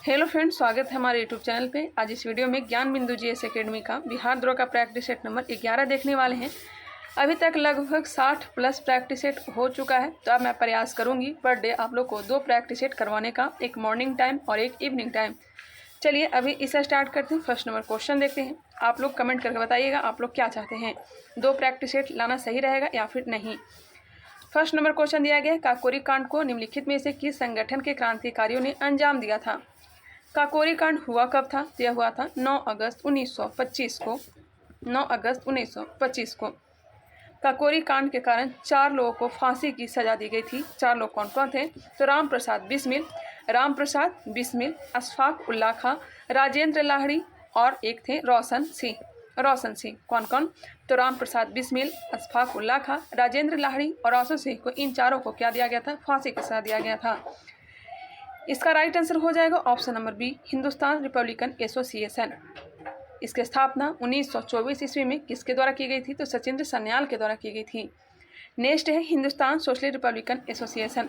Hello friends, स्वागत है हमारे यूट्यूब चैनल पे। आज इस वीडियो में ज्ञान बिंदु जीएस एकेडमी का बिहार द्रोह का प्रैक्टिस सेट नंबर 11 देखने वाले हैं। अभी तक लगभग 60 प्लस प्रैक्टिस सेट हो चुका है, तो अब मैं प्रयास करूंगी पर डे आप लोग को 2 प्रैक्टिस सेट करवाने का, एक मॉर्निंग टाइम और एक इवनिंग टाइम। चलिए अभी इसे स्टार्ट करते हैं। फर्स्ट नंबर क्वेश्चन देखते हैं। आप लोग कमेंट करके बताइएगा आप लोग क्या चाहते हैं, 2 प्रैक्टिस सेट लाना सही रहेगा या फिर नहीं। फर्स्ट नंबर क्वेश्चन दिया गया है, काकोरी कांड को निम्नलिखित में से किस संगठन के क्रांतिकारियों ने अंजाम दिया था। काकोरी कांड हुआ कब था? यह हुआ था 9 अगस्त 1925 को। 9 अगस्त 1925 को काकोरी कांड के कारण 4 लोगों को फांसी की सजा दी गई थी। 4 लोग कौन कौन थे? तो राम प्रसाद बिस्मिल, अशफाक उल्लाह खां, राजेंद्र लाहिड़ी और एक थे रोशन सिंह। कौन कौन? तो राम प्रसाद बिस्मिल, अशफाक उल्लाह खां, राजेंद्र लाहिड़ी और रोशन सिंह को, इन चारों को क्या दिया गया था? फांसी की सजा दिया गया था। इसका राइट आंसर हो जाएगा option number B, Hindustan Republican Association. इसकी स्थापना 1924 ईस्वी में किसके द्वारा की गई थी? तो सचिंद्र सन्याल के द्वारा की गई थी। नेक्स्ट है Hindustan socialist Republican association.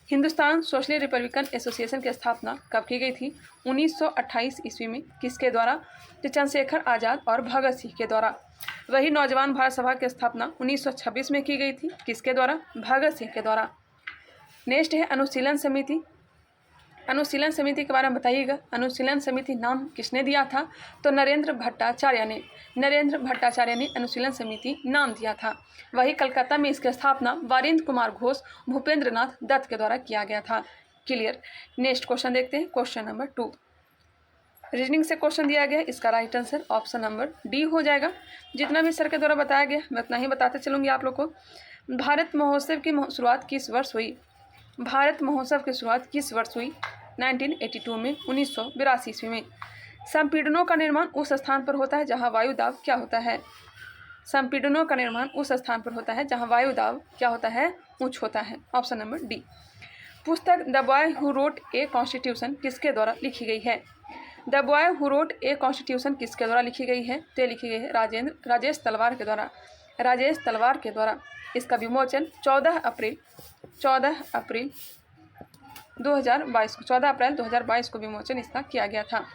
Hindustan socialist Republican association की स्थापना कब की गई थी? 1928 ईस्वी में। किसके द्वारा? तो चंद्रशेखर आज़ाद और भगत सिंह के द्वारा। वही नौजवान भारत सभा की स्थापना 1926 में की गई थी। किसके द्वारा? भगत सिंह के द्वारा। नेक्स्ट है अनुशीलन समिति। अनुशीलन समिति के बारे में बताइएगा। अनुशीलन समिति नाम किसने दिया था? तो नरेंद्र भट्टाचार्य ने अनुशीलन समिति नाम दिया था। वही कलकत्ता में इसकी स्थापना वारिंद्र कुमार घोष, भूपेंद्र नाथ दत्त के द्वारा किया गया था। क्लियर। नेक्स्ट क्वेश्चन देखते हैं, क्वेश्चन नंबर 2। रीजनिंग से क्वेश्चन दिया गया, इसका right answer option number D हो जाएगा। जितना भी सर के द्वारा बताया गया मैं उतना ही बताते चलूँगी आप लोग को। भारत महोत्सव की शुरुआत किस वर्ष हुई? भारत महोत्सव की शुरुआत किस वर्ष हुई? 1982 में, 1982 ईस्वी में। संपीड़नों का निर्माण उस स्थान पर होता है जहां वायु दाब क्या होता है? संपीड़नों का निर्माण उस स्थान पर होता है जहां वायु दाब क्या होता है? उच्च होता है। Option number D. पुस्तक the boy who wrote a constitution किसके द्वारा लिखी गई है? The boy who wrote a constitution किसके द्वारा लिखी गई है? तो लिखी गई है राजेश तलवार के द्वारा। इसका विमोचन 14 अप्रैल 2022 को विमोचन इसका किया गया था।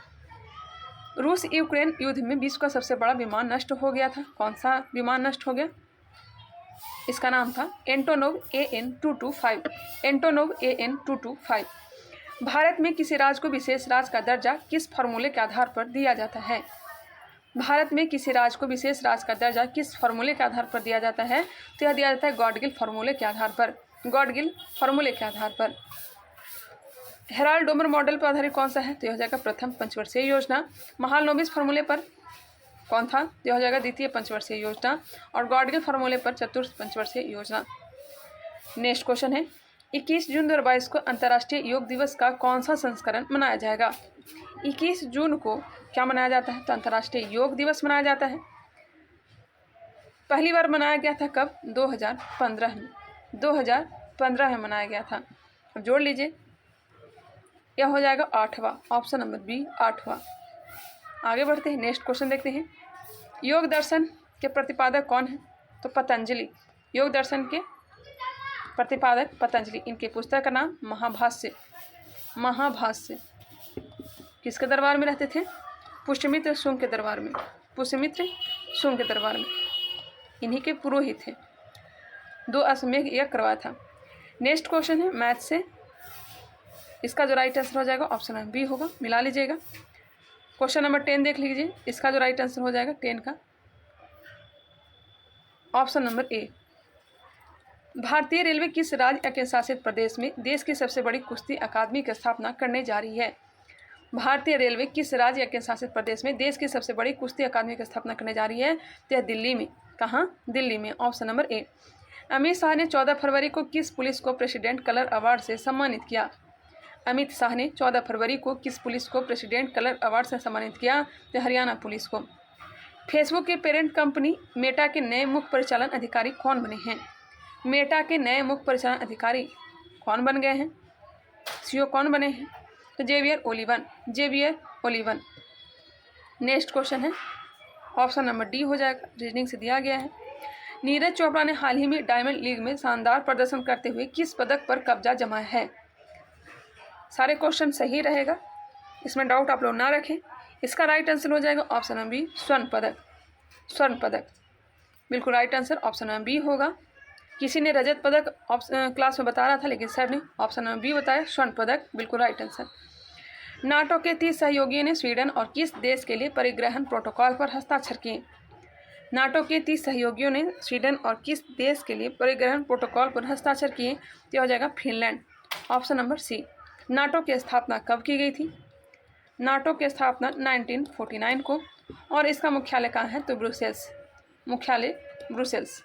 रूस यूक्रेन युद्ध में विश्व का सबसे बड़ा विमान नष्ट हो गया था। कौन सा विमान नष्ट हो गया? इसका नाम था एंटोनोव AN-225। भारत में किसी राज्य को विशेष राज्य का दर्जा किस फॉर्मूले के आधार पर दिया जाता है? भारत में किसी राज्य को विशेष राज्य का दर्जा किस फॉर्मूले के आधार पर दिया जाता है? तो यह दिया जाता है गॉडगिल फॉर्मूले के आधार पर। हेराल्ड डोमर मॉडल पर आधारित कौन सा है? तो यह हो जाएगा प्रथम पंचवर्षीय योजना। महालनोबिस फॉर्मूले पर कौन था? तो यह हो जाएगा द्वितीय पंचवर्षीय योजना। और गॉडगिल फॉर्मूले पर चतुर्थ पंचवर्षीय योजना। नेक्स्ट क्वेश्चन है, 21 जून 2022 को अंतर्राष्ट्रीय योग दिवस का कौन सा संस्करण मनाया जाएगा? 21 जून को क्या मनाया जाता है? तो अंतर्राष्ट्रीय योग दिवस मनाया जाता है। पहली बार मनाया गया था कब? 2015 में मनाया गया था। अब जोड़ लीजिए, यह हो जाएगा 8वां। ऑप्शन नंबर बी 8वां। आगे बढ़ते हैं, नेक्स्ट क्वेश्चन देखते हैं। योग दर्शन के प्रतिपादक कौन है? तो पतंजलि। योग दर्शन के प्रतिपादक पतंजलि। इनके पुस्तक का नाम महाभाष्य। किसके दरबार में रहते थे? पुष्यमित्र शुंग के दरबार में। इन्हीं के पुरोहित थे। 2 अश्वमेध यज्ञ करवाया था। नेक्स्ट क्वेश्चन है मैथ से। इसका जो राइट आंसर हो जाएगा ऑप्शन नंबर बी होगा, मिला लीजिएगा। क्वेश्चन नंबर 10 देख लीजिए। इसका जो राइट आंसर हो जाएगा 10 का ऑप्शन नंबर ए। भारतीय रेलवे किस राज्य या केंद्र शासित प्रदेश में देश की सबसे बड़ी कुश्ती अकादमी की स्थापना करने जा रही है? भारतीय रेलवे किस राज्य या केंद्र शासित प्रदेश में देश की सबसे बड़ी कुश्ती अकादमी की स्थापना करने जा रही है? तो यह दिल्ली में। कहाँ? दिल्ली में। Option number A. Amit Shah ने 14 फरवरी को किस पुलिस को प्रेसिडेंट कलर अवार्ड से सम्मानित किया? अमित शाह ने 14 फरवरी को किस पुलिस को प्रेसिडेंट कलर अवार्ड से सम्मानित किया? तो हरियाणा पुलिस को। फेसबुक के पेरेंट कंपनी मेटा के नए मुख्य परिचालन अधिकारी कौन बने हैं? मेटा के नए मुख्य परिचालन अधिकारी कौन बन गए हैं? सीईओ कौन बने हैं? तो जेवियर ओलिवन। नेक्स्ट क्वेश्चन है ऑप्शन नंबर डी हो जाएगा, रीजनिंग से दिया गया है। नीरज चोपड़ा ने हाल ही में डायमंड लीग में शानदार प्रदर्शन करते हुए किस पदक पर कब्जा जमाया है? सारे क्वेश्चन सही रहेगा, इसमें डाउट आप लोग ना रखें। इसका राइट आंसर हो जाएगा ऑप्शन नंबर बी, स्वर्ण पदक। स्वर्ण पदक बिल्कुल right answer option number B होगा। किसी ने रजत पदक क्लास में बता रहा था, लेकिन सर ने ऑप्शन नंबर बी बताया, स्वर्ण पदक बिल्कुल राइट आंसर। नाटो के 30 सहयोगियों ने स्वीडन और किस देश के लिए परिग्रहण प्रोटोकॉल पर हस्ताक्षर किए? नाटो के 30 सहयोगियों ने स्वीडन और किस देश के लिए परिग्रहण प्रोटोकॉल पर हस्ताक्षर किए? तो हो जाएगा Finland, option number C. NATO की स्थापना कब की गई थी? नाटो की स्थापना 1949 को, और इसका मुख्यालय कहाँ है? तो ब्रुसेल्स, मुख्यालय ब्रुसेल्स।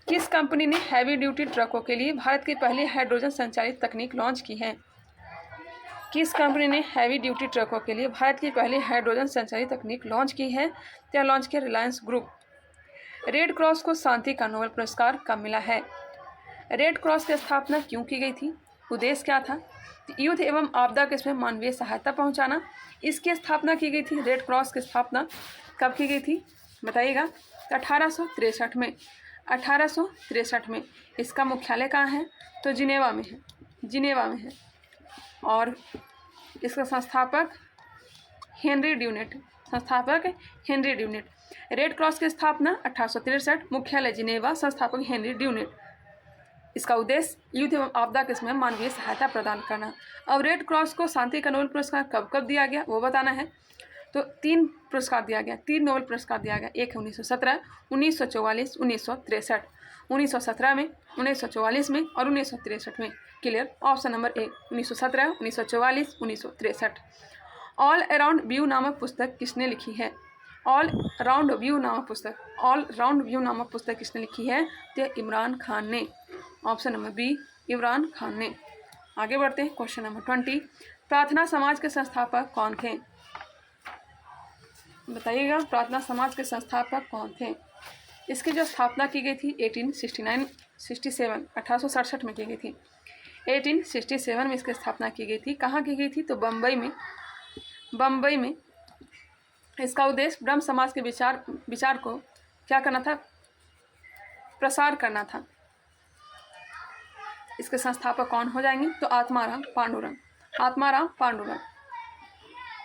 किस कंपनी ने हैवी ड्यूटी ट्रकों के लिए भारत की पहली हाइड्रोजन संचालित तकनीक लॉन्च की है? किस कंपनी ने हैवी ड्यूटी ट्रकों के लिए भारत की पहली हाइड्रोजन संचालित तकनीक लॉन्च की है? तो लॉन्च किया रिलायंस ग्रुप। रेड क्रॉस को शांति का नोबेल पुरस्कार कब मिला है? रेड क्रॉस की स्थापना क्यों की गई थी? उद्देश्य क्या था? युद्ध एवं आपदा के समय मानवीय सहायता पहुंचाना, इसकी स्थापना की गई थी। रेड क्रॉस की स्थापना कब की गई थी बताइएगा? 1863 में, 1863 में। इसका मुख्यालय कहाँ है? तो जिनेवा में है, जिनेवा में है। और इसका संस्थापक हेनरी ड्यूनेट, संस्थापक हेनरी ड्यूनेट। रेड क्रॉस की स्थापना 1863, मुख्यालय जिनेवा, संस्थापक हेनरी ड्यूनेट। इसका उद्देश्य युद्ध एवं आपदा के समय मानवीय सहायता प्रदान करना। अब रेड क्रॉस को शांति का नोबेल पुरस्कार कब कब दिया गया वो बताना है। तो 3 पुरस्कार दिया गया, 3 नोबेल पुरस्कार दिया गया। एक है 1917, 1944, 1963। 1917 में, 1944 में और 1963 में। Clear, option number A 1917, 1944, 1963। All around view नामक पुस्तक किसने लिखी है? ऑल राउंड व्यू नामक पुस्तक, ऑल राउंड व्यू नामक पुस्तक किसने लिखी है? तो इमरान खान ने, option number B Imran Khan ने। आगे बढ़ते हैं, क्वेश्चन नंबर 20। प्रार्थना समाज के संस्थापक कौन थे? बताइएगा, प्रार्थना समाज के संस्थापक कौन थे? इसकी जो स्थापना की गई थी 1867 में की गई थी। 1867 में इसकी स्थापना की गई थी। कहाँ की गई थी? तो बम्बई में, बम्बई में। इसका उद्देश्य ब्रह्म समाज के विचार को क्या करना था? प्रसार करना था। इसके संस्थापक कौन हो जाएंगे? तो आत्माराम पांडुरंग, आत्माराम पांडुरंग।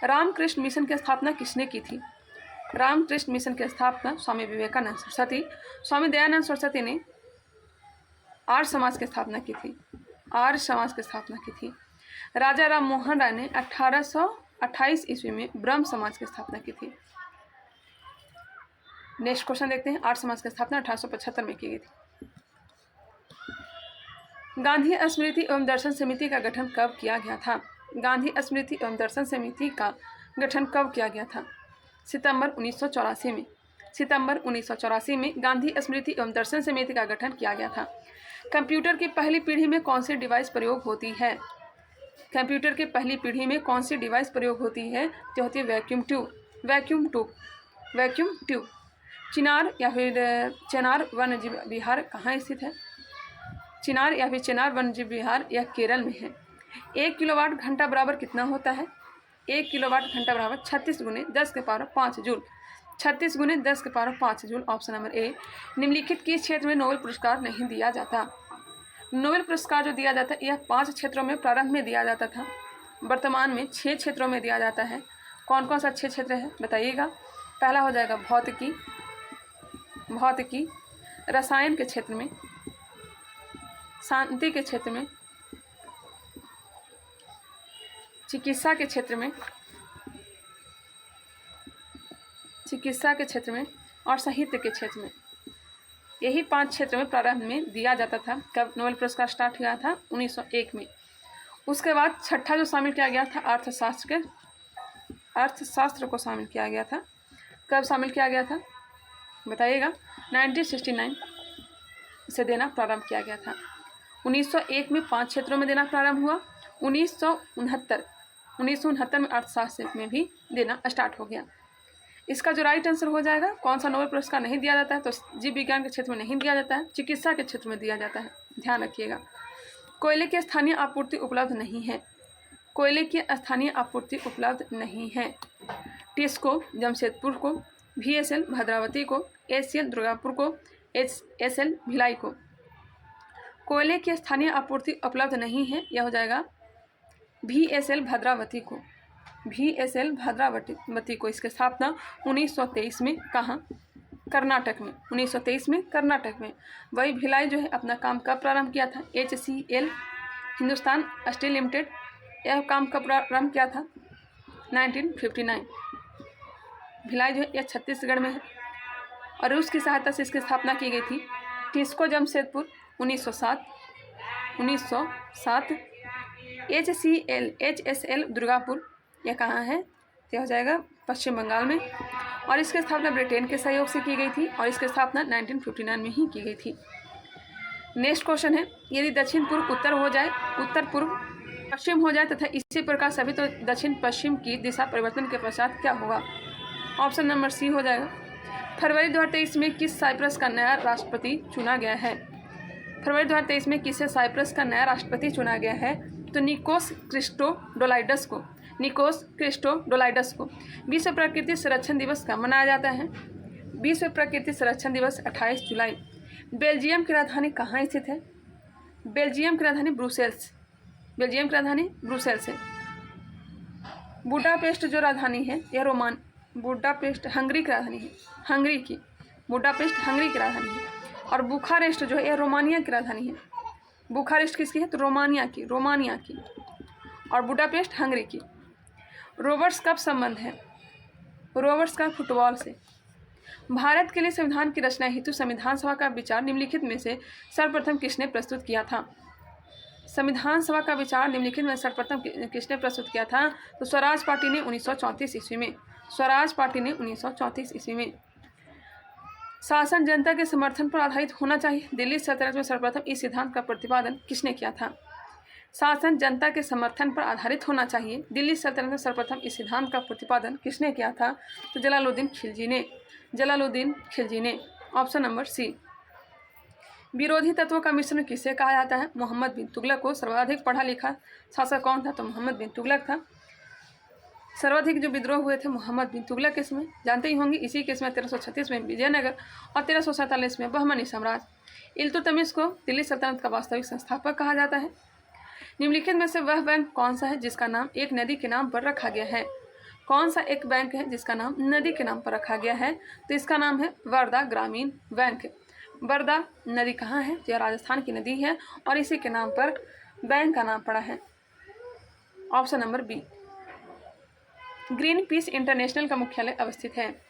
रामकृष्ण मिशन की स्थापना किसने की थी? रामकृष्ण मिशन की स्थापना स्वामी विवेकानंद सरस्वती, स्वामी दयानंद सरस्वती ने आर्य समाज की स्थापना की थी, आर्य समाज की स्थापना की थी। राजा राम मोहन राय ने 1828 ईस्वी में ब्रह्म समाज की स्थापना की थी। नेक्स्ट क्वेश्चन देखते हैं। आर्य समाज की स्थापना 1875 में की गई थी। गांधी स्मृति एवं दर्शन समिति का गठन कब किया गया था? गांधी स्मृति एवं दर्शन समिति का गठन कब किया गया था? सितंबर 1984 में, सितंबर 1984 में गांधी स्मृति एवं दर्शन समिति का गठन किया गया था। कंप्यूटर की पहली पीढ़ी में कौन सी डिवाइस प्रयोग होती है? कंप्यूटर की पहली पीढ़ी में कौन सी डिवाइस प्रयोग होती है? जो होती है vacuum tube, vacuum tube, vacuum tube. चिनार या फिर चेनार वन्यजीव विहार कहाँ स्थित है? चिनार या फिर चेनार वन्यजीव विहार यह केरल में है। 1 किलोवाट घंटा बराबर कितना होता है? 1 किलोवाट घंटा बराबर 36 × 10⁵ joule, 36 × 10⁵ joule. Option number A. निम्नलिखित किस क्षेत्र में नोबेल पुरस्कार नहीं दिया जाता? नोबेल पुरस्कार जो दिया जाता है यह 5 क्षेत्रों में प्रारंभ में दिया जाता था, वर्तमान में 6 क्षेत्रों में दिया जाता है। कौन कौन सा 6 क्षेत्र है बताइएगा? पहला हो जाएगा भौतिकी, भौतिकी, रसायन के क्षेत्र में, शांति के क्षेत्र में, चिकित्सा के क्षेत्र में, चिकित्सा के क्षेत्र में और साहित्य के क्षेत्र में। यही 5 क्षेत्र में प्रारंभ में दिया जाता था। कब नोबेल पुरस्कार स्टार्ट हुआ था? 1901 में। उसके बाद छठा जो शामिल किया गया था अर्थशास्त्र के, अर्थशास्त्र को शामिल किया गया था। कब शामिल किया गया था बताइएगा? 1969 से देना प्रारंभ किया गया था। 1901 में 5 क्षेत्रों में देना प्रारंभ हुआ। 1969 में अर्थशास्त्र में भी देना स्टार्ट हो गया। इसका जो राइट आंसर हो जाएगा, कौन सा नोबेल पुरस्कार नहीं दिया जाता है? तो जीव विज्ञान के क्षेत्र में नहीं दिया जाता है, चिकित्सा के क्षेत्र में दिया जाता है, ध्यान रखिएगा। कोयले की स्थानीय आपूर्ति उपलब्ध नहीं है, कोयले की स्थानीय आपूर्ति उपलब्ध नहीं है। टिस्को जमशेदपुर को, VSL भद्रावती को, ACL दुर्गापुर को, SL भिलाई को। कोयले की स्थानीय आपूर्ति उपलब्ध नहीं है, यह हो जाएगा VSL भद्रावती को इसकी स्थापना 1923 में कहाँ? कर्नाटक में। 1923 में कर्नाटक में। वही भिलाई जो है अपना काम कब प्रारंभ किया था? HCL हिंदुस्तान स्टील लिमिटेड, यह काम कब प्रारंभ किया था? 1959। भिलाई जो है यह छत्तीसगढ़ में है और रूस की सहायता से इसकी स्थापना की गई थी। टिस्को जमशेदपुर 1907। HSL दुर्गापुर, यह कहाँ है? यह हो जाएगा पश्चिम बंगाल में और इसकी स्थापना ब्रिटेन के सहयोग से की गई थी और इसकी स्थापना 1959 में ही की गई थी। नेक्स्ट क्वेश्चन है, यदि दक्षिण पूर्व उत्तर हो जाए, उत्तर पूर्व पश्चिम हो जाए तथा इसी प्रकार सभी तो दक्षिण पश्चिम की दिशा परिवर्तन के पश्चात क्या होगा? ऑप्शन नंबर सी हो जाएगा। फरवरी 2023 में किस साइप्रस का नया राष्ट्रपति चुना गया है? फरवरी 2023 में किसे साइप्रस का नया राष्ट्रपति चुना गया है? तो निकोस क्रिस्टोडोलाइडस को। विश्व प्रकृति संरक्षण दिवस कब मनाया जाता है? विश्व प्रकृति संरक्षण दिवस 28 जुलाई। बेल्जियम की राजधानी कहाँ स्थित है? बेल्जियम की राजधानी ब्रुसेल्स है। बुडापेस्ट जो राजधानी है यह बुडापेस्ट हंगरी की राजधानी है। बुडापेस्ट हंगरी की राजधानी है और बुखारेस्ट जो है यह रोमानिया की राजधानी है। बुखारेस्ट किसकी है? तो रोमानिया की और बुडापेस्ट हंगरी की। रोबर्ट्स कब संबंध है? रोबर्ट्स का फुटबॉल से। भारत के लिए संविधान की रचना हेतु संविधान सभा का विचार निम्नलिखित में से सर्वप्रथम किसने प्रस्तुत किया था? संविधान सभा का विचार निम्नलिखित में सर्वप्रथम किसने प्रस्तुत किया था? तो स्वराज पार्टी ने 1934 ईस्वी में। शासन जनता के समर्थन पर आधारित होना चाहिए। दिल्ली सल्तनत में सर्वप्रथम इस सिद्धांत का प्रतिपादन किसने किया था? शासन जनता के समर्थन पर आधारित होना चाहिए। दिल्ली सल्तनत में सर्वप्रथम इस सिद्धांत का प्रतिपादन किसने किया था? तो जलालुद्दीन खिलजी ने। Option number C. विरोधी तत्वों का मिश्रण किसे कहा जाता है? मोहम्मद बिन तुगलक को। सर्वाधिक पढ़ा लिखा शासक कौन था? तो मोहम्मद बिन तुगलक था। सर्वाधिक जो विद्रोह हुए थे मोहम्मद बिन तुगलक केस में, जानते ही होंगे। इसी केस में 1336 में विजयनगर और 1347 में बहमनी साम्राज्य। इल्तुतमिश को दिल्ली सल्तनत का वास्तविक संस्थापक कहा जाता है। निम्नलिखित में से वह बैंक कौन सा है जिसका नाम एक नदी के नाम पर रखा गया है? कौन सा एक बैंक है जिसका नाम नदी के नाम पर रखा गया है? तो इसका नाम है वर्धा ग्रामीण बैंक। वर्धा नदी कहाँ है? यह राजस्थान की नदी है और इसी के नाम पर बैंक का नाम पड़ा है। Option number B. Greenpeace International का मुख्यालय अवस्थित है।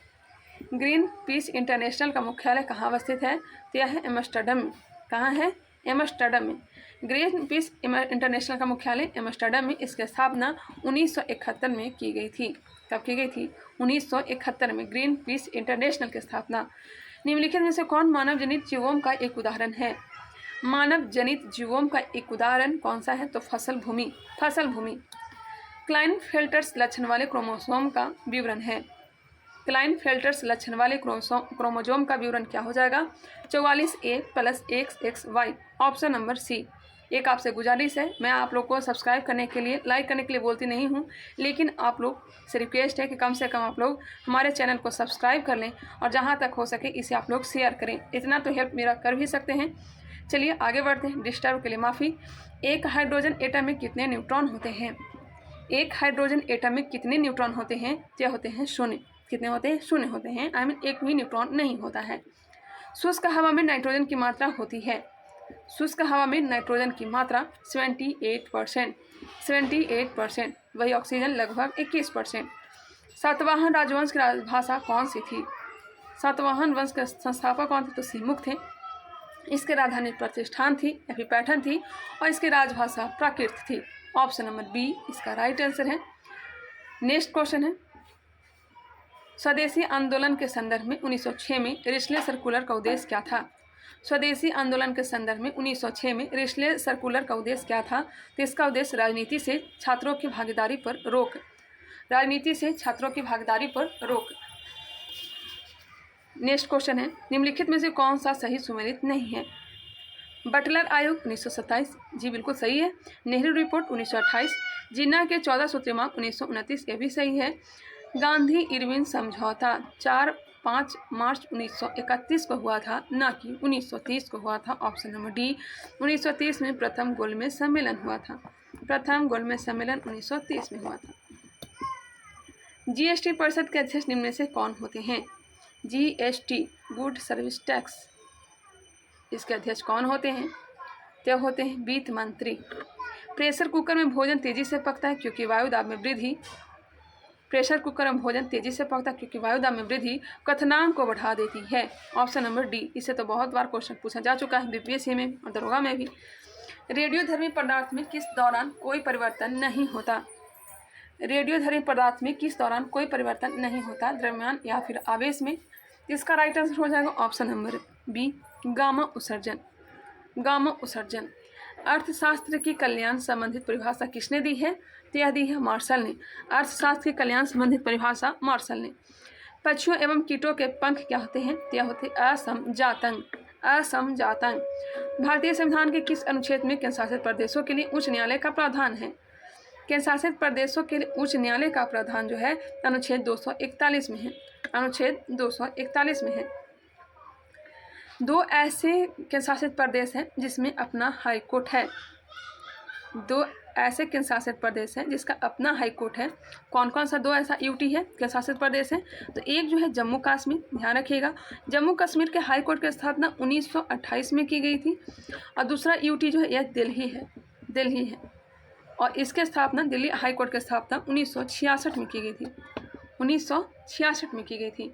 ग्रीन पीस इंटरनेशनल का मुख्यालय कहाँ अवस्थित है? तो यह है एम्स्टर्डम में। कहाँ है? एम्स्टर्डम में। ग्रीन पीस इंटरनेशनल का मुख्यालय एम्स्टर्डम में। इसकी स्थापना 1971 में की गई थी। कब की गई थी? 1971 में ग्रीन पीस इंटरनेशनल की स्थापना। निम्नलिखित में से कौन मानव जनित जीवों का एक उदाहरण है? मानव जनित जीवों का एक उदाहरण कौन सा है? तो फसल भूमि। क्लाइनफेल्टर्स लक्षण वाले क्रोमोसोम का विवरण है। क्लाइनफेल्टर्स लक्षण वाले क्रोमोसोम का विवरण क्या हो जाएगा? 44A + XXY। ऑप्शन नंबर सी। एक आपसे गुजारिश है, मैं आप लोग को सब्सक्राइब करने के लिए, लाइक करने के लिए बोलती नहीं हूँ, लेकिन आप लोग से रिक्वेस्ट है कि कम से कम आप लोग हमारे चैनल को सब्सक्राइब कर लें और जहाँ तक हो सके इसे आप लोग शेयर करें। इतना तो हेल्प मेरा कर भी सकते हैं। चलिए आगे बढ़ते हैं। डिस्टर्ब के लिए माफ़ी। एक हाइड्रोजन एटम में कितने न्यूट्रॉन होते हैं? एक हाइड्रोजन एटम में कितने न्यूट्रॉन होते हैं? क्या होते हैं? शून्य। कितने होते हैं? शून्य होते हैं। एक भी न्यूट्रॉन नहीं होता है। शुष्क हवा में नाइट्रोजन की मात्रा होती है। शुष्क हवा में नाइट्रोजन की मात्रा 78%। वही ऑक्सीजन लगभग 21%। सातवाहन राजवंश की राजभाषा कौन सी थी? सातवाहन वंश के संस्थापक कौन थे? तो सिमुक थे। इसके राजधानी प्रतिष्ठान थी या फिर पैठन थी और इसकी राजभाषा प्राकृत थी। ऑप्शन नंबर बी इसका राइट आंसर है। नेक्स्ट क्वेश्चन है, स्वदेशी आंदोलन के संदर्भ में 1906 में रिस्ले सर्कुलर का उद्देश्य क्या था? स्वदेशी आंदोलन के संदर्भ में 1906 में रिस्ले सर्कुलर का उद्देश्य क्या था? तो इसका उद्देश्य राजनीति से छात्रों की भागीदारी पर रोक। नेक्स्ट क्वेश्चन है, निम्नलिखित में से कौन सा सही सुमेलित नहीं है? बटलर आयोग 1927 जी बिल्कुल सही है। नेहरू रिपोर्ट 1928, जिन्ना के 14 सूत्री मांग 1929 ये भी सही है। गांधी इरविन समझौता 4-5 मार्च 1931 को हुआ था, न कि 1930 को हुआ था। Option number D. 1930 में प्रथम गोलमेज सम्मेलन हुआ था। प्रथम गोलमेज सम्मेलन 1930 में हुआ था। जीएसटी परिषद के अध्यक्ष निम्न में से कौन होते हैं? जीएसटी गुड सर्विस टैक्स, इसके अध्यक्ष कौन होते हैं? तो होते हैं वित्त मंत्री। प्रेशर कुकर में भोजन तेजी से पकता है क्योंकि वायुदाब में वृद्धि वायुदाब में वृद्धि क्वथनांक को बढ़ा देती है। Option number D. इसे तो बहुत बार क्वेश्चन पूछा जा चुका है बीपीएससी में और दरोगा में भी। रेडियोधर्मी पदार्थ में किस दौरान कोई परिवर्तन नहीं होता? रेडियोधर्मी पदार्थ में किस दौरान कोई परिवर्तन नहीं होता? द्रव्यमान या फिर आवेश में? इसका राइट आंसर हो जाएगा ऑप्शन नंबर बी, गामा उत्सर्जन। गामा उत्सर्जन। अर्थशास्त्र की कल्याण संबंधित परिभाषा किसने दी है? तो यह दी है मार्शल ने। अर्थशास्त्र की कल्याण संबंधित परिभाषा मार्शल ने। पक्षियों एवं कीटों के पंख क्या होते हैं? तो यह होते असमजातंग। असमजातंग। भारतीय संविधान के किस अनुच्छेद में केंद्र शासित प्रदेशों के लिए उच्च न्यायालय का प्रावधान है? केंद्र शासित प्रदेशों के लिए उच्च न्यायालय का प्रावधान जो है अनुच्छेद 241 में है। अनुच्छेद 241 में है। दो ऐसे केंद्र शासित प्रदेश हैं जिसमें अपना हाई कोर्ट है। दो ऐसे केंद्र शासित प्रदेश हैं जिसका अपना हाई कोर्ट है। कौन कौन सा दो ऐसा यूटी है केंद्र शासित प्रदेश है? तो एक जो है जम्मू कश्मीर, ध्यान रखिएगा, जम्मू कश्मीर के हाई कोर्ट की स्थापना 1928 में की गई थी। और दूसरा यूटी जो है यह दिल्ली है। दिल्ली है और इसके स्थापना, दिल्ली हाई कोर्ट की स्थापना 1966 में की गई थी। 1966 में की गई थी।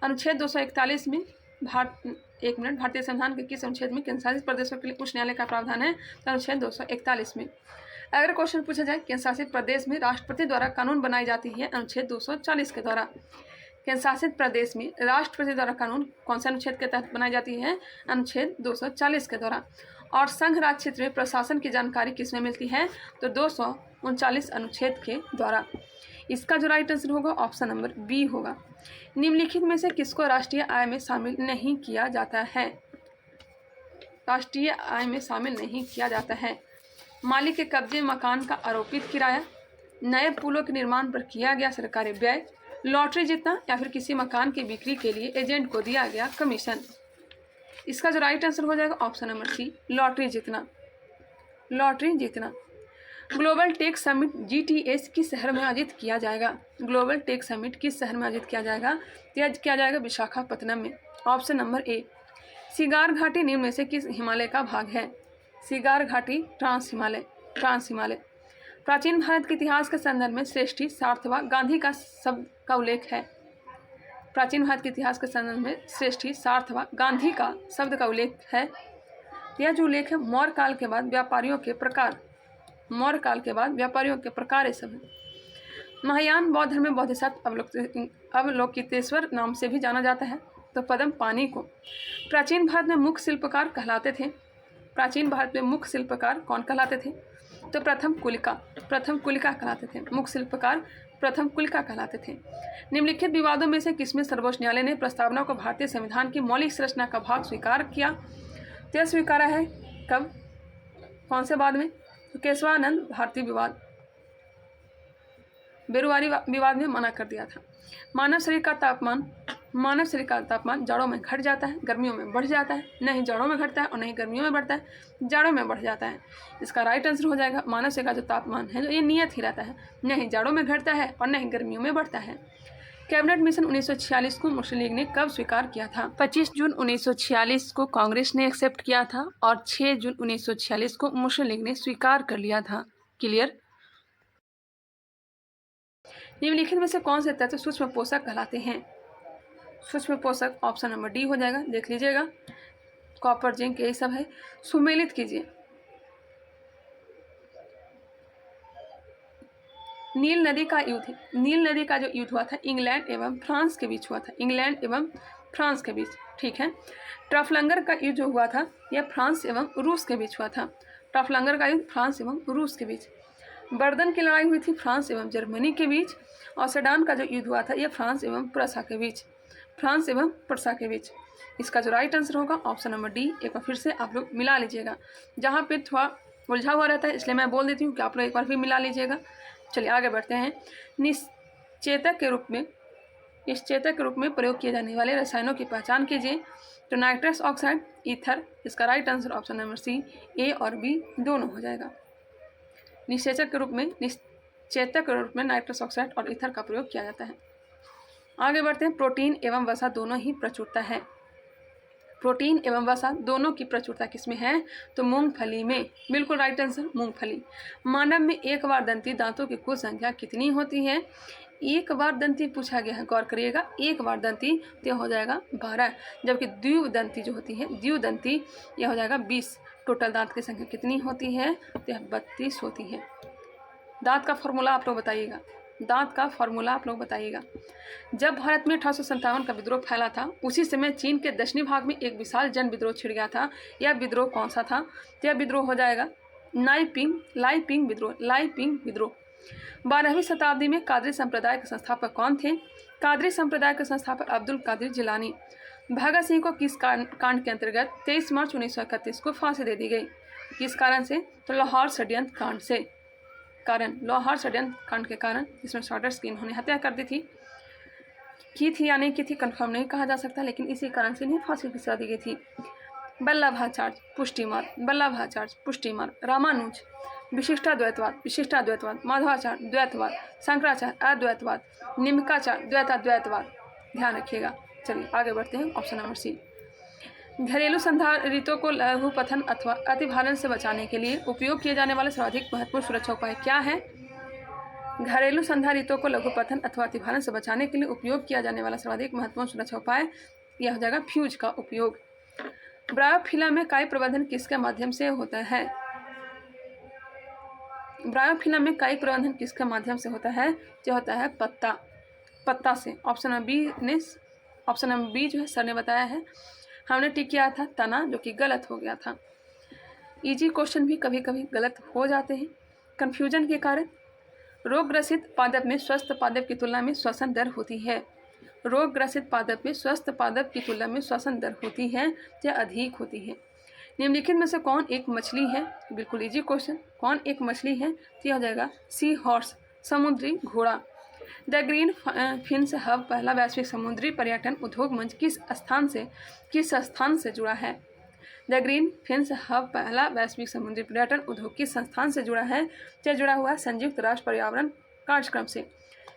अनुच्छेद 241 में भारतीय संविधान के किस अनुच्छेद में केंद्र शासित प्रदेशों के लिए उच्च न्यायालय का प्रावधान है? तो अनुच्छेद 241 में। अगर क्वेश्चन पूछा जाए केंद्र शासित प्रदेश में राष्ट्रपति द्वारा कानून बनाई जाती है, अनुच्छेद 240 के द्वारा। केंद्र शासित प्रदेश में राष्ट्रपति द्वारा कानून कौन से अनुच्छेद के तहत बनाई जाती है? अनुच्छेद 240 के द्वारा। और संघ राज्य क्षेत्र में प्रशासन की जानकारी किसमें मिलती है? तो 239 अनुच्छेद के द्वारा। इसका जो राइट आंसर होगा ऑप्शन नंबर बी होगा। निम्नलिखित में से किसको राष्ट्रीय आय में शामिल नहीं किया जाता है? राष्ट्रीय आय में शामिल नहीं किया जाता है। मालिक के कब्जे मकान का आरोपित किराया, नए पुलों के निर्माण पर किया गया सरकारी व्यय, लॉटरी जीतना या फिर किसी मकान की बिक्री के लिए एजेंट को दिया गया कमीशन। इसका जो राइट आंसर हो जाएगा ऑप्शन नंबर सी, लॉटरी जीतना। लॉटरी जीतना। ग्लोबल टेक समिट GTS किस शहर में आयोजित किया जाएगा? ग्लोबल टेक समिट किस शहर में आयोजित किया जाएगा? किया जाएगा विशाखापत्तनम में। Option number A. सिगार घाटी निम्न में से किस हिमालय का भाग है? सिगार घाटी ट्रांस हिमालय। प्राचीन भारत के इतिहास के संदर्भ में श्रेष्ठी सार्थवा गांधी का शब्द का उल्लेख है। प्राचीन भारत के इतिहास के संदर्भ में श्रेष्ठी सार्थवा गांधी का शब्द का उल्लेख है। यह जो उल्लेख है मौर्य काल के बाद व्यापारियों के प्रकार ये सब है। महायान बौद्ध धर्म में बोधिसत्व अवलोकितेश्वर नाम से भी जाना जाता है। तो पद्म पानी को प्राचीन भारत में मुख्य शिल्पकार कहलाते थे। प्राचीन भारत में मुख्य शिल्पकार कौन कहलाते थे? तो प्रथम कुलिका कहलाते थे। मुख्य शिल्पकार प्रथम कुलिका कहलाते थे। निम्नलिखित विवादों में से किसमें सर्वोच्च न्यायालय ने प्रस्तावना को भारतीय संविधान की मौलिक संरचना का भाग स्वीकार किया? तो स्वीकारा है कब, कौन से बाद में? तो केशवानंद भारती विवाद, बेरुवारी विवाद में मना कर दिया था। मानव शरीर का तापमान जाड़ों में घट जाता है, गर्मियों में बढ़ जाता है। नहीं जाड़ों में घटता है और नहीं गर्मियों में बढ़ता है, जाड़ों में बढ़ जाता है। इसका राइट आंसर हो जाएगा मानव शरीर का जो तापमान है जो ये नियत ही रहता है, नहीं जाड़ों में घटता है और नहीं गर्मियों में बढ़ता है। कैबिनेट मिशन 1946 को मुस्लिम लीग ने कब स्वीकार किया था? 25 जून 1946 को कांग्रेस ने एक्सेप्ट किया था और 6 जून 1946 को मुस्लिम लीग ने स्वीकार कर लिया था। क्लियर। निम्नलिखित में से कौन से तत्व सूक्ष्म पोषक कहलाते हैं? सूक्ष्म पोषक ऑप्शन नंबर डी हो जाएगा। देख लीजिएगा, कॉपर, जिंक यही सब है। सुमेलित कीजिए। नील नदी का जो युद्ध हुआ था इंग्लैंड एवं फ्रांस के बीच हुआ था। इंग्लैंड एवं फ्रांस के बीच, ठीक है। ट्रफलंगर का युद्ध जो हुआ था यह फ्रांस एवं रूस के बीच हुआ था। ट्रफलंगर का युद्ध फ्रांस एवं रूस के बीच। बर्दन की लड़ाई हुई थी फ्रांस एवं जर्मनी के बीच। और सेडान का जो युद्ध हुआ था यह फ्रांस एवं प्रसा के बीच। इसका जो राइट आंसर होगा ऑप्शन नंबर डी। एक बार फिर से आप लोग मिला लीजिएगा, जहाँ पे थोड़ा उलझा हुआ रहता है इसलिए मैं बोल देती हूँ कि आप लोग एक बार फिर मिला लीजिएगा। चलिए आगे बढ़ते हैं। निश्चेतक के रूप में प्रयोग किए जाने वाले रसायनों की पहचान कीजिए। तो नाइट्रस ऑक्साइड, ईथर। इसका right answer option number C, A और बी दोनों हो जाएगा। निषेचक के रूप में नाइट्रस ऑक्साइड और ईथर का प्रयोग किया जाता है। आगे बढ़ते हैं। प्रोटीन एवं वसा दोनों ही प्रचुरता है। प्रोटीन एवं वसा दोनों की प्रचुरता किसमें है? तो मूंगफली में। बिल्कुल राइट आंसर मूंगफली। मानव में एक बार दंती दांतों की कुल संख्या कितनी होती है? एक बार दंती पूछा गया है, गौर करिएगा। एक बार दंती तो हो जाएगा 12, जबकि द्विदंती जो होती है द्विदंती यह हो जाएगा 20। टोटल दांत की संख्या कितनी होती है? तो 32 होती है। दांत का फॉर्मूला आप लोग बताइएगा। दांत का फॉर्मूला आप लोग बताइएगा। जब भारत में 1857 का विद्रोह फैला था, उसी समय चीन के दक्षिणी भाग में एक विशाल जन विद्रोह छिड़ गया था। यह विद्रोह कौन सा था? तो यह विद्रोह हो जाएगा लाइपिंग विद्रोह। 12वीं शताब्दी में कादरी संप्रदाय के संस्थापक कौन थे? कादरी संप्रदाय के संस्थापक अब्दुल कादिर जिलानी। भगत सिंह को किस कांड के अंतर्गत 23 मार्च 1931 को फांसी दे दी गई? किस कारण से? तो लाहौर षड्यंत्र कांड से। लाहौर षड्यंत्र कांड के कारण, जिसमें शॉर्टर्स की इन्होंने हत्या कर दी थी, की थी या नहीं की थी कंफर्म नहीं कहा जा सकता, लेकिन इसी कारण से इन्हें फांसी की सजा दी गई थी। वल्लभाचार्य पुष्टिमार्ग। रामानुज विशिष्टाद्वैतवाद। माधवाचार्य द्वैतवाद। शंकराचार्य अद्वैतवाद। निम्काचार्य द्वैतवाद। ध्यान रखिएगा। चलिए आगे बढ़ते हैं। Option number C. घरेलू संधारितों को लघुपथन अथवा अतिभारण से बचाने के लिए उपयोग किए जाने वाले सर्वाधिक महत्वपूर्ण सुरक्षा उपाय क्या है? घरेलू संधारितों को लघुपथन अथवा अतिभारण से बचाने के लिए उपयोग किया जाने वाला सर्वाधिक महत्वपूर्ण सुरक्षा उपाय यह हो जाएगा फ्यूज का उपयोग। ब्रायोफिलम में काई प्रबंधन किसके माध्यम से होता है? ब्रायोफिलम में काई प्रबंधन किसके माध्यम से होता है? जो होता है पत्ता से। ऑप्शन नंबर बी जो है सर ने बताया है। हमने टिक किया था तना, जो कि गलत हो गया था। इजी क्वेश्चन भी कभी कभी गलत हो जाते हैं कंफ्यूजन के कारण। रोगग्रसित पादप में स्वस्थ पादप की तुलना में श्वसन दर होती है। रोगग्रसित पादप में स्वस्थ पादप की तुलना में श्वसन दर होती है या अधिक होती है। निम्नलिखित में से कौन एक मछली है? बिल्कुल इजी क्वेश्चन। कौन एक मछली है? तो यह हो जाएगा सी हॉर्स, समुद्री घोड़ा। द ग्रीन फिन्स हब पहला वैश्विक समुद्री पर्यटन उद्योग मंच किस स्थान से जुड़ा है? द ग्रीन फिन्स हब पहला वैश्विक समुद्री पर्यटन उद्योग किस संस्थान से जुड़ा है? क्या जुड़ा हुआ है? संयुक्त राष्ट्र पर्यावरण कार्यक्रम से।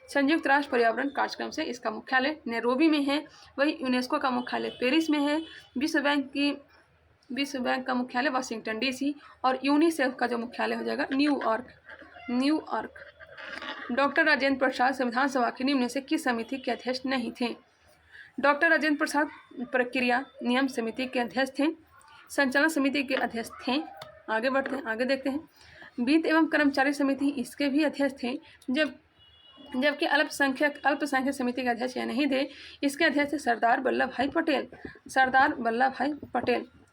संयुक्त राष्ट्र पर्यावरण कार्यक्रम से। इसका मुख्यालय नैरोबी में है, वही यूनेस्को का मुख्यालय पेरिस में है, विश्व बैंक का मुख्यालय वाशिंगटन डीसी, और यूनिसेफ का जो मुख्यालय हो जाएगा न्यूयॉर्क। डॉक्टर राजेंद्र प्रसाद संविधान सभा की निम्न से किस समिति के अध्यक्ष नहीं थे? डॉक्टर राजेंद्र प्रसाद प्रक्रिया नियम समिति के अध्यक्ष थे, संचालन समिति के अध्यक्ष थे। आगे बढ़ते हैं, आगे देखते हैं। वित्त एवं कर्मचारी समिति इसके भी अध्यक्ष थे, जबकि अल्पसंख्यक समिति के अध्यक्ष यह नहीं थे। इसके अध्यक्ष थे सरदार वल्लभ भाई पटेल।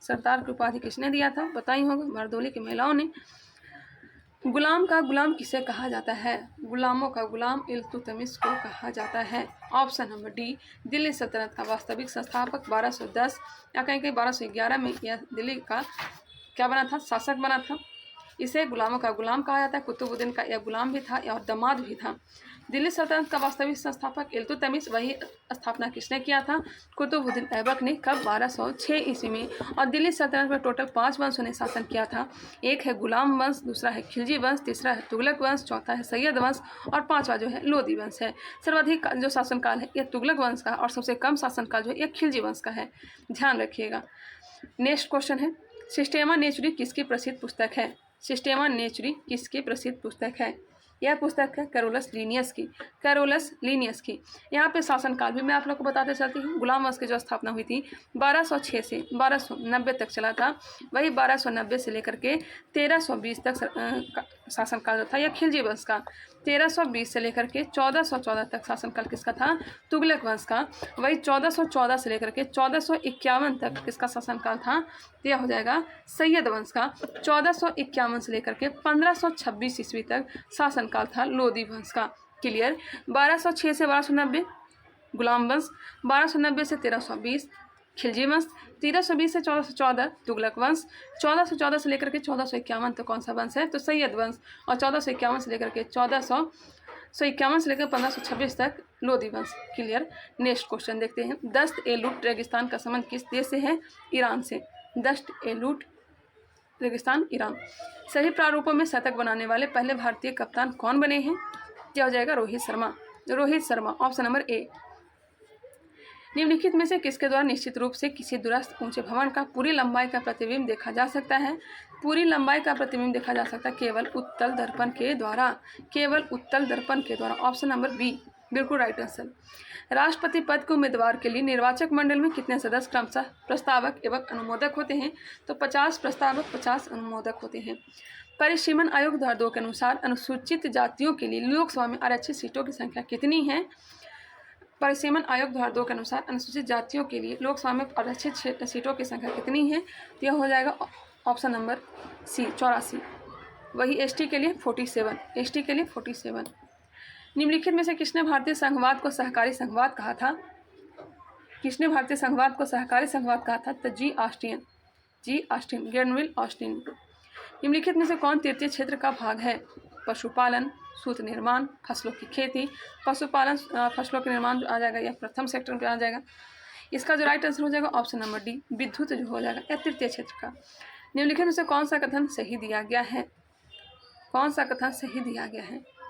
सरदार की उपाधि किसने दिया था? बताई होगा, बारदोली की महिलाओं ने। गुलाम का गुलाम किसे कहा जाता है? गुलामों का गुलाम इल्तुतमिश को कहा जाता है। Option number D. दिल्ली सल्तनत का वास्तविक संस्थापक 1210 या कहीं 1211 में यह दिल्ली का क्या बना था? शासक बना था। इसे गुलामों का गुलाम कहा जाता है। कुतुबुद्दीन का यह गुलाम भी था और दामाद भी था। दिल्ली सल्तनत का वास्तविक संस्थापक इल्तुतमिश, वही स्थापना किसने किया था? कुतुबुद्दीन ऐबक ने। कब? 1206 ईस्वी में। और दिल्ली सल्तनत में टोटल 5 वंशों ने शासन किया था। एक है गुलाम वंश, दूसरा है खिलजी वंश, तीसरा है तुगलक वंश, चौथा है सैयद वंश और पांचवा जो है लोदी वंश है। सर्वाधिक जो शासनकाल है यह तुगलक वंश का और सबसे कम शासनकाल जो है यह खिलजी वंश का है। ध्यान रखिएगा। नेक्स्ट क्वेश्चन है, सिस्टेमा नेचुरी किसकी प्रसिद्ध पुस्तक है? सिस्टेमा नेचुरी किसकी प्रसिद्ध पुस्तक है? यह पुस्तक है कैरोलस लीनियस की। यहाँ पे शासनकाल भी मैं आप लोग को बताते चलती हूँ। गुलाम वंश की जो स्थापना हुई थी 1206 से 1290 तक चला था, वही 1290 से लेकर के 1320 तक शासनकाल जो था यह खिलजी वंश का। 1320 से लेकर के 1414 तक शासनकाल किसका था? तुगलक वंश का। वही 1414 से लेकर के 1451 तक किसका शासनकाल था? यह हो जाएगा सैयद वंश का। 1451 से लेकर के 1526 ईस्वी तक शासनकाल था लोदी वंश का। क्लियर। 1206 से 1290 गुलाम वंश, 1290 से 1320 खिलजी वंश, 1320 से 1414 तुगलक वंश, 1414 से लेकर के 1451 तक कौन सा वंश है? तो सैयद वंश, और 1451 से लेकर के 1526 तक लोदी वंश। क्लियर। नेक्स्ट क्वेश्चन देखते हैं। दस्त ए लूट रेगिस्तान का संबंध किस देश से है? ईरान से। दस्त ए लूट रेगिस्तान ईरान। सभी प्रारूपों में शतक बनाने वाले पहले भारतीय कप्तान कौन बने हैं? क्या हो जाएगा? Rohit Sharma. Rohit Sharma, option number A. निम्नलिखित में से किसके द्वारा निश्चित रूप से किसी दूरस्थ ऊंचे भवन का पूरी लंबाई का प्रतिबिंब देखा जा सकता है? पूरी लंबाई का प्रतिबिंब देखा जा सकता है केवल उत्तल दर्पण के द्वारा। केवल उत्तल दर्पण के द्वारा, ऑप्शन नंबर बी बिल्कुल राइट आंसर। राष्ट्रपति पद के उम्मीदवार के लिए निर्वाचक मंडल में कितने सदस्य क्रमशः प्रस्तावक एवं अनुमोदक होते हैं? तो 50 प्रस्तावक, 50 अनुमोदक होते हैं। परिसीमन आयोग 2002 के अनुसार अनुसूचित जातियों के लिए लोकसभा में आरक्षित सीटों की संख्या कितनी है? परिसीमन आयोग 2002 के अनुसार अनुसूचित जातियों के लिए लोकसभा में आरक्षित सीटों की संख्या कितनी है? तो यह हो जाएगा ऑप्शन नंबर सी 84। वही एसटी के लिए 47। एसटी के लिए 47। निम्नलिखित में से किसने भारतीय संघवाद को सहकारी संघवाद कहा था? किसने भारतीय संघवाद को सहकारी संघवाद कहा था? तो जी ऑस्टिन, ग्रेनविल ऑस्टिन। निम्नलिखित में से कौन तृतीय क्षेत्र का भाग है? पशुपालन, सूत निर्माण, फसलों की खेती। पशुपालन, फसलों के निर्माण जो आ जाएगा यह प्रथम सेक्टर में आ जाएगा। इसका जो राइट आंसर हो जाएगा ऑप्शन नंबर डी विद्युत जो हो जाएगा यह तृतीय क्षेत्र का। निम्नलिखित में से कौन सा कथन सही दिया गया है? कौन सा कथन सही दिया गया है?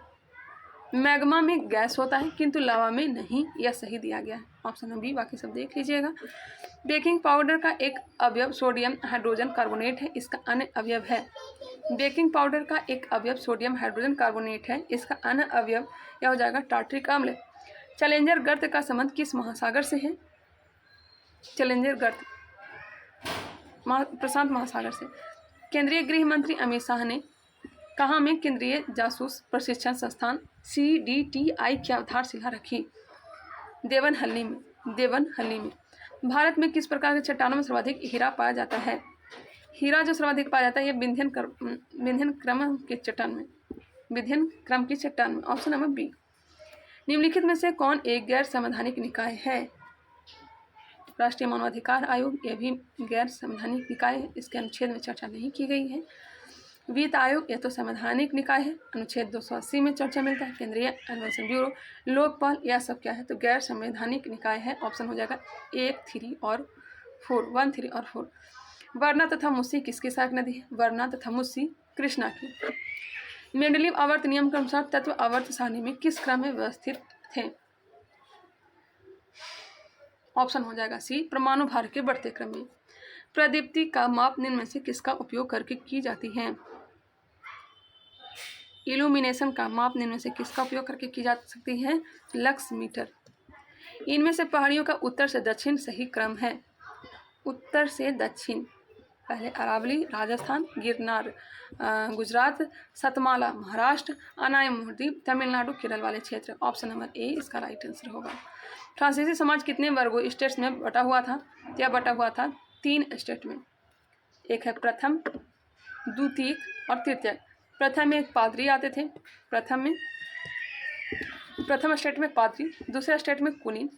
मैग्मा में गैस होता है किंतु लावा में नहीं, यह सही दिया गया है। ऑप्शन नंबर बी, बाकी सब देख लीजिएगा। बेकिंग पाउडर का एक अवयव सोडियम हाइड्रोजन कार्बोनेट है, इसका अन्य अवयव है। बेकिंग पाउडर का एक अवयव सोडियम हाइड्रोजन कार्बोनेट है, इसका अन्य अवयव यह हो जाएगा टार्ट्रिक अम्ल। चैलेंजर गर्त का संबंध किस महासागर से है? चैलेंजर गर्त प्रशांत महासागर से। केंद्रीय गृह मंत्री अमित शाह ने कहाँ में केंद्रीय जासूस प्रशिक्षण संस्थान CDTI की आधारशिला रखी? देवनहल्ली में। भारत में किस प्रकार के चट्टानों में सर्वाधिक हीरा पाया जाता है? हीरा जो सर्वाधिक पाया जाता है यह विंध्यन क्रम की चट्टान में, ऑप्शन नंबर बी। निम्नलिखित में से कौन एक गैर संवैधानिक निकाय है? राष्ट्रीय मानवाधिकार आयोग, यह भी गैर संवैधानिक निकाय है, इसके अनुच्छेद में चर्चा नहीं की गई है। वित्त आयोग, यह तो संवैधानिक निकाय है, अनुच्छेद 280 में चर्चा मिलता है। केंद्रीय अन्वेषण ब्यूरो, लोकपाल, यह सब क्या है? तो गैर संवैधानिक निकाय है, ऑप्शन हो जाएगा 1, 3 और 4। वरना तथा मुस्सी किसकी सहायक नदी है? वरना तथा मुस्सी कृष्णा की। मेंडलीव आवर्त नियम के अनुसार तत्व आवर्त सारणी में किस क्रम में व्यवस्थित थे? ऑप्शन हो जाएगा सी परमाणु भार के बढ़ते क्रम में। प्रदीप्ति का माप निम्न में से किसका उपयोग करके की जाती है? इल्यूमिनेशन का माप निम्न में से किसका उपयोग करके की जा सकती है? Lux meter. इनमें से पहाड़ियों का उत्तर से दक्षिण सही क्रम है? उत्तर से दक्षिण, पहले अरावली राजस्थान, गिरनार गुजरात, सतमाला महाराष्ट्र, अनायमुर्दी तमिलनाडु, केरल वाले क्षेत्र। ऑप्शन नंबर ए इसका राइट आंसर होगा। फ्रांसीसी समाज कितने वर्गों स्टेट्स में बटा हुआ था? यह बटा हुआ था 3 स्टेट में। एक है प्रथम, द्वितीय और तृतीय। प्रथम में एक पादरी आते थे, प्रथम स्टेट में पादरी, दूसरे स्टेट में कुलीन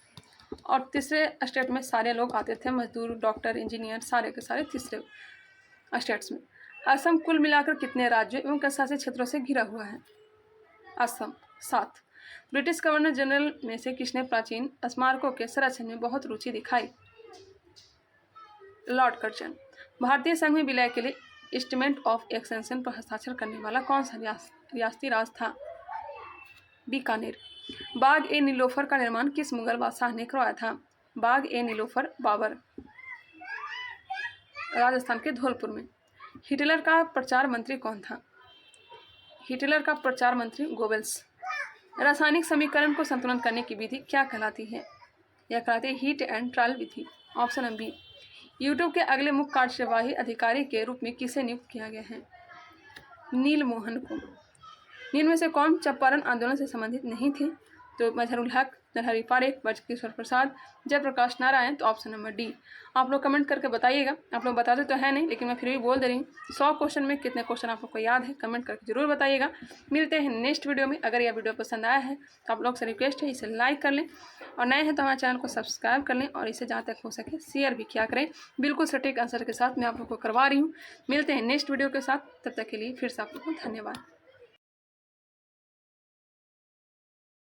और तीसरे स्टेट में सारे लोग आते थे, मजदूर, डॉक्टर, इंजीनियर, सारे के सारे तीसरे स्टेट्स में। असम कुल मिलाकर कितने राज्यों एवं केंद्रशासित क्षेत्रों से घिरा हुआ है? असम 7। ब्रिटिश गवर्नर जनरल में से किसने प्राचीन स्मारकों के संरक्षण में बहुत रुचि दिखाई? Lord Curzon. भारतीय संघ में विलय के लिए इंस्ट्रूमेंट ऑफ एक्सटेंशन पर हस्ताक्षर करने वाला कौन सा रियासती राज था? बीकानेर। बाग ए नीलोफर का निर्माण किस मुगल बादशाह ने करवाया था? बाग ए नीलोफर बाबर, राजस्थान के धौलपुर में। हिटलर का प्रचार मंत्री कौन था? हिटलर का प्रचार मंत्री गोबेल्स। रासायनिक समीकरण को संतुलन करने की विधि क्या कहलाती है? यह कहलाती है हीट एंड ट्रायल विधि। Option number B. यूट्यूब के अगले मुख्य कार्यवाही अधिकारी के रूप में किसे नियुक्त किया गया है? नील मोहन को। निम्न में से कौन चंपारण आंदोलन से संबंधित नहीं थे? तो मजहरुल हक, नरहरि पारेख, ब्रजकिशोर प्रसाद, जयप्रकाश नारायण। तो ऑप्शन नंबर डी। आप लोग कमेंट करके बताइएगा। आप लोग बताते तो है नहीं, लेकिन मैं फिर भी बोल दे रही हूँ। 100 क्वेश्चन में कितने क्वेश्चन आप लोग को याद है? कमेंट करके जरूर बताइएगा। मिलते हैं नेक्स्ट वीडियो में। अगर यह वीडियो पसंद आया है तो आप लोग से रिक्वेस्ट है इसे लाइक कर लें, और नए हैं तो हमारे चैनल को सब्सक्राइब कर लें, और इसे जहाँ तक हो सके शेयर भी किया करें। बिल्कुल सटीक आंसर के साथ मैं आप लोग को करवा रही हूँ। मिलते हैं नेक्स्ट वीडियो के साथ, तब तक के लिए फिर से आप लोग को धन्यवाद।